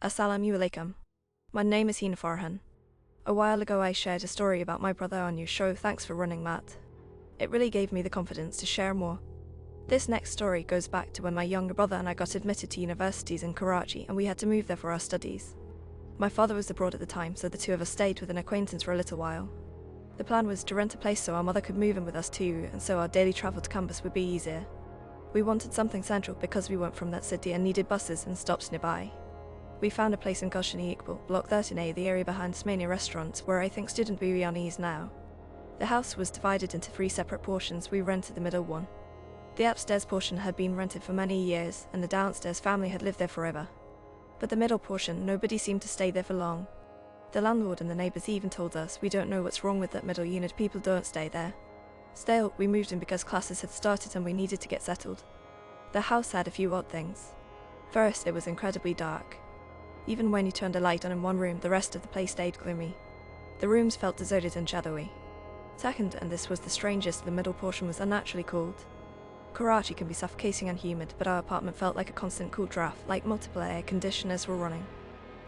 Assalamualaikum. My name is Hina Farhan. A while ago I shared a story about my brother on your show. Thanks for running that. It really gave me the confidence to share more. This next story goes back to when my younger brother and I got admitted to universities in Karachi and we had to move there for our studies. My father was abroad at the time, so the two of us stayed with an acquaintance for a little while. The plan was to rent a place so our mother could move in with us too, and so our daily travel to campus would be easier. We wanted something central because we weren't from that city and needed buses and stops nearby. We found a place in Gulshan-e-Iqbal, block 13A, the area behind Smania restaurants, where I think student Biryani is now. The house was divided into 3 separate portions. We rented the middle one. The upstairs portion had been rented for many years, and the downstairs family had lived there forever. But the middle portion, nobody seemed to stay there for long. The landlord and the neighbours even told us, "We don't know what's wrong with that middle unit, people don't stay there." Still, we moved in because classes had started and we needed to get settled. The house had a few odd things. First, it was incredibly dark. Even when you turned a light on in one room, the rest of the place stayed gloomy. The rooms felt deserted and shadowy. Second, and this was the strangest, the middle portion was unnaturally cold. Karachi can be suffocating and humid, but our apartment felt like a constant cool draft, like multiple air conditioners were running.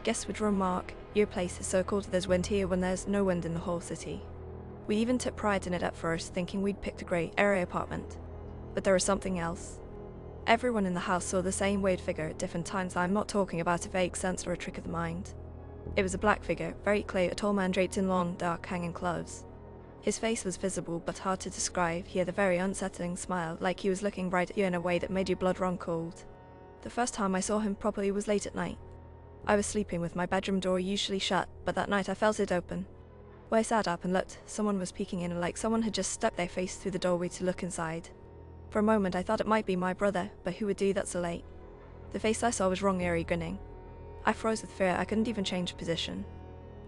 Guests would remark, "Your place is so cold, there's wind here," when there's no wind in the whole city. We even took pride in it at first, thinking we'd picked a great area apartment. But there was something else. Everyone in the house saw the same weird figure at different times. I'm not talking about a vague sense or a trick of the mind. It was a black figure, very clear, a tall man draped in long, dark, hanging clothes. His face was visible but hard to describe. He had a very unsettling smile, like he was looking right at you in a way that made your blood run cold. The first time I saw him properly was late at night. I was sleeping with my bedroom door usually shut, but that night I felt it open. When I sat up and looked, someone was peeking in, like someone had just stuck their face through the doorway to look inside. For a moment I thought it might be my brother, but who would do that so late? The face I saw was wrong, eerie, grinning. I froze with fear. I couldn't even change position.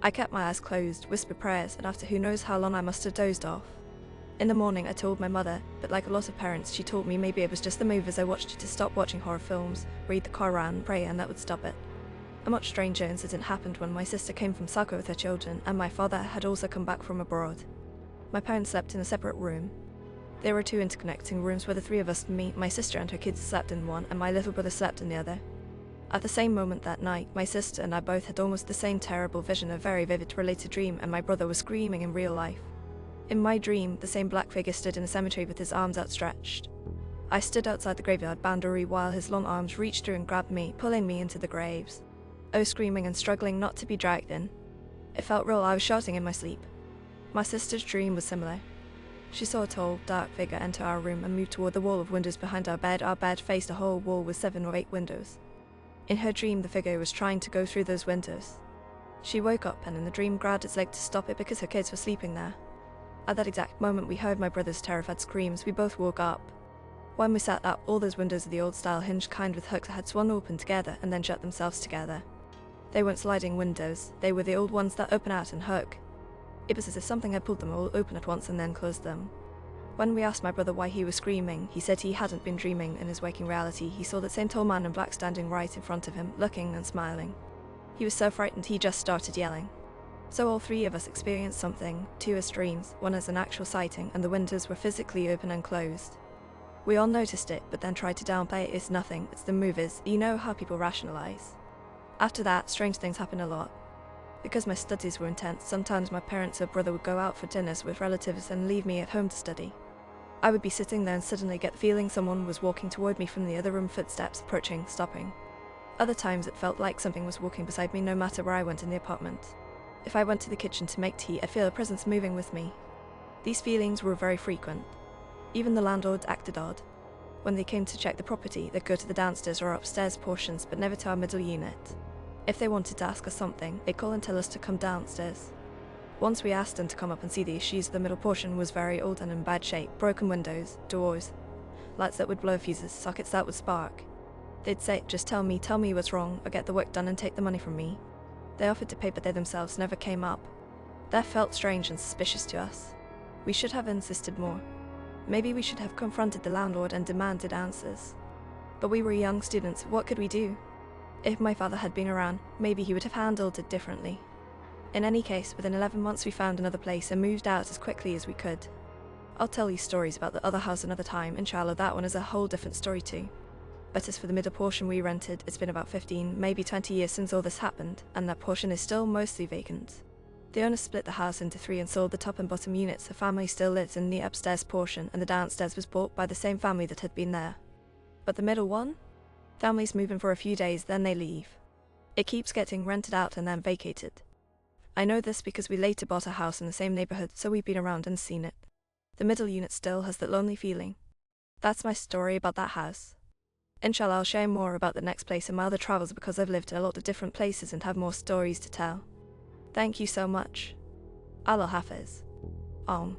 I kept my eyes closed, whispered prayers, and after who knows how long I must have dozed off. In the morning I told my mother, but like a lot of parents she told me maybe it was just the movies I watched to stop watching horror films, read the Quran, pray, and that would stop it. A much stranger incident happened when my sister came from Saka with her children, and my father had also come back from abroad. My parents slept in a separate room. There were 2 interconnecting rooms where the 3 of us, me, my sister and her kids, slept in one, and my little brother slept in the other. At the same moment that night, my sister and I both had almost the same terrible vision, a very vivid related dream, and my brother was screaming in real life. In my dream, the same black figure stood in the cemetery with his arms outstretched. I stood outside the graveyard boundary while his long arms reached through and grabbed me, pulling me into the graves. I was screaming and struggling not to be dragged in. It felt real. I was shouting in my sleep. My sister's dream was similar. She saw a tall, dark figure enter our room and move toward the wall of windows behind our bed. Our bed faced a whole wall with 7 or 8 windows. In her dream, the figure was trying to go through those windows. She woke up and in the dream grabbed its leg to stop it because her kids were sleeping there. At that exact moment, we heard my brother's terrified screams. We both woke up. When we sat up, all those windows of the old-style hinged kind with hooks had swung open together and then shut themselves together. They weren't sliding windows, they were the old ones that open out and hook. It was as if something had pulled them all open at once and then closed them. When we asked my brother why he was screaming, he said he hadn't been dreaming. In his waking reality, he saw that same tall man in black standing right in front of him, looking and smiling. He was so frightened he just started yelling. So all 3 of us experienced something, 2 as dreams, 1 as an actual sighting, and the windows were physically open and closed. We all noticed it, but then tried to downplay it. It's nothing, it's the movies. You know how people rationalize. After that, strange things happened a lot. Because my studies were intense, sometimes my parents or brother would go out for dinners with relatives and leave me at home to study. I would be sitting there and suddenly get the feeling someone was walking toward me from the other room, footsteps, approaching, stopping. Other times it felt like something was walking beside me no matter where I went in the apartment. If I went to the kitchen to make tea, I'd feel a presence moving with me. These feelings were very frequent. Even the landlord acted odd. When they came to check the property, they'd go to the downstairs or upstairs portions, but never to our middle unit. If they wanted to ask us something, they'd call and tell us to come downstairs. Once we asked them to come up and see the issues. The middle portion was very old and in bad shape, broken windows, doors, lights that would blow fuses, sockets that would spark. They'd say, "Just tell me what's wrong, or get the work done and take the money from me." They offered to pay, but they themselves never came up. That felt strange and suspicious to us. We should have insisted more. Maybe we should have confronted the landlord and demanded answers. But we were young students, what could we do? If my father had been around, maybe he would have handled it differently. In any case, within 11 months we found another place and moved out as quickly as we could. I'll tell you stories about the other house another time, inshallah. That one is a whole different story too. But as for the middle portion we rented, it's been about 15, maybe 20 years since all this happened, and that portion is still mostly vacant. The owner split the house into 3 and sold the top and bottom units. The family still lives in the upstairs portion, and the downstairs was bought by the same family that had been there. But the middle one? Families move in for a few days, then they leave. It keeps getting rented out and then vacated. I know this because we later bought a house in the same neighborhood, so we've been around and seen it. The middle unit still has that lonely feeling. That's my story about that house. Inshallah, I'll share more about the next place in my other travels because I've lived in a lot of different places and have more stories to tell. Thank you so much. Allah Hafiz. Om.